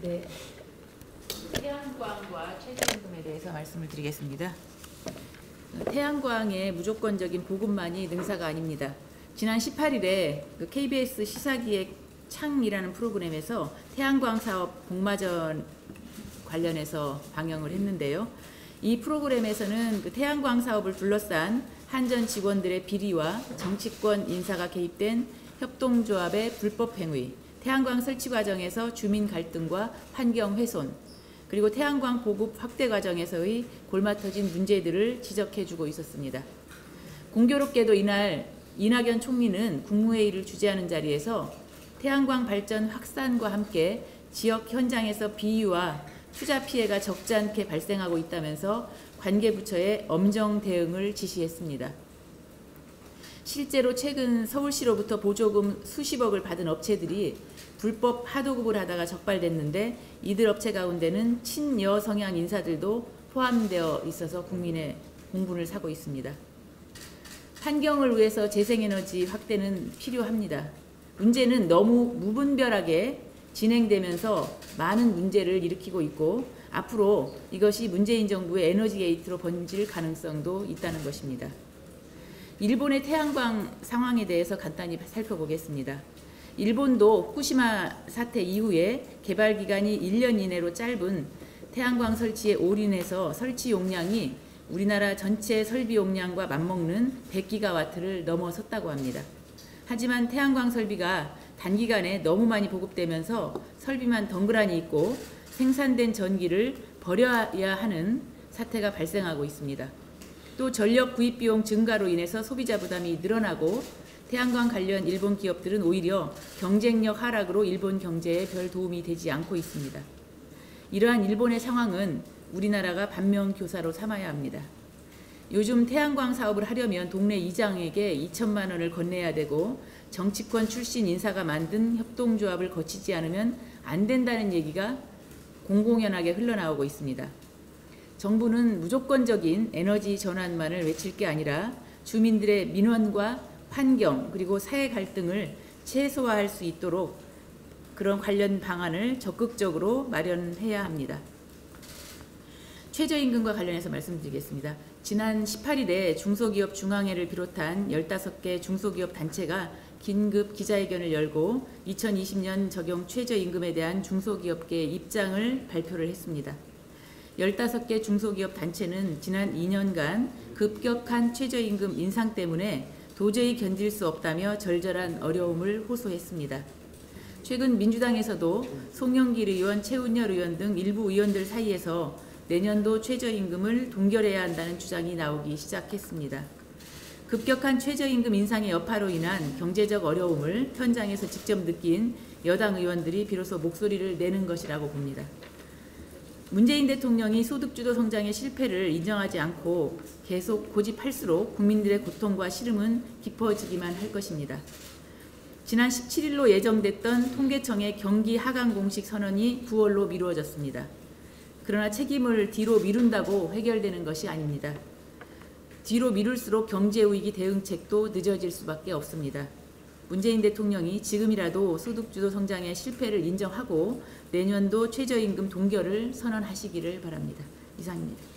네, 태양광과 최저임금에 대해서 말씀을 드리겠습니다. 태양광의 무조건적인 보급만이 능사가 아닙니다. 지난 18일에 KBS 시사기획 창이라는 프로그램에서 태양광 사업 복마전 관련해서 방영을 했는데요. 이 프로그램에서는 태양광 사업을 둘러싼 한전 직원들의 비리와 정치권 인사가 개입된 협동조합의 불법 행위, 태양광 설치 과정에서 주민 갈등과 환경 훼손, 그리고 태양광 보급 확대 과정에서의 골마터진 문제들을 지적해주고 있었습니다. 공교롭게도 이날 이낙연 총리는 국무회의를 주재하는 자리에서 태양광 발전 확산과 함께 지역 현장에서 비유와 투자 피해가 적지 않게 발생하고 있다면서 관계 부처에 엄정 대응을 지시했습니다. 실제로 최근 서울시로부터 보조금 수십억을 받은 업체들이 불법 하도급을 하다가 적발됐는데 이들 업체 가운데는 친여 성향 인사들도 포함되어 있어서 국민의 공분을 사고 있습니다. 환경을 위해서 재생에너지 확대는 필요합니다. 문제는 너무 무분별하게 진행되면서 많은 문제를 일으키고 있고 앞으로 이것이 문재인 정부의 에너지 게이트로 번질 가능성도 있다는 것입니다. 일본의 태양광 상황에 대해서 간단히 살펴보겠습니다. 일본도 후쿠시마 사태 이후에 개발 기간이 1년 이내로 짧은 태양광 설치에 올인해서 설치 용량이 우리나라 전체 설비 용량과 맞먹는 100기가와트를 넘어섰다고 합니다. 하지만 태양광 설비가 단기간에 너무 많이 보급되면서 설비만 덩그러니 있고 생산된 전기를 버려야 하는 사태가 발생하고 있습니다. 또 전력 구입 비용 증가로 인해서 소비자 부담이 늘어나고 태양광 관련 일본 기업들은 오히려 경쟁력 하락으로 일본 경제에 별 도움이 되지 않고 있습니다. 이러한 일본의 상황은 우리나라가 반면교사로 삼아야 합니다. 요즘 태양광 사업을 하려면 동네 이장에게 2천만 원을 건네야 되고 정치권 출신 인사가 만든 협동조합을 거치지 않으면 안 된다는 얘기가 공공연하게 흘러나오고 있습니다. 정부는 무조건적인 에너지 전환만을 외칠 게 아니라 주민들의 민원과 환경 그리고 사회 갈등을 최소화할 수 있도록 그런 관련 방안을 적극적으로 마련해야 합니다. 최저임금과 관련해서 말씀드리겠습니다. 지난 18일에 중소기업 중앙회를 비롯한 15개 중소기업 단체가 긴급 기자회견을 열고 2020년 적용 최저임금에 대한 중소기업계의 입장을 발표를 했습니다. 15개 중소기업 단체는 지난 2년간 급격한 최저임금 인상 때문에 도저히 견딜 수 없다며 절절한 어려움을 호소했습니다. 최근 민주당에서도 송영길 의원, 최운열 의원 등 일부 의원들 사이에서 내년도 최저임금을 동결해야 한다는 주장이 나오기 시작했습니다. 급격한 최저임금 인상의 여파로 인한 경제적 어려움을 현장에서 직접 느낀 여당 의원들이 비로소 목소리를 내는 것이라고 봅니다. 문재인 대통령이 소득주도 성장의 실패를 인정하지 않고 계속 고집할수록 국민들의 고통과 시름은 깊어지기만 할 것입니다. 지난 17일로 예정됐던 통계청의 경기 하강 공식 선언이 9월로 미루어졌습니다. 그러나 책임을 뒤로 미룬다고 해결되는 것이 아닙니다. 뒤로 미룰수록 경제위기 대응책도 늦어질 수밖에 없습니다. 문재인 대통령이 지금이라도 소득주도 성장의 실패를 인정하고 내년도 최저임금 동결을 선언하시기를 바랍니다. 이상입니다.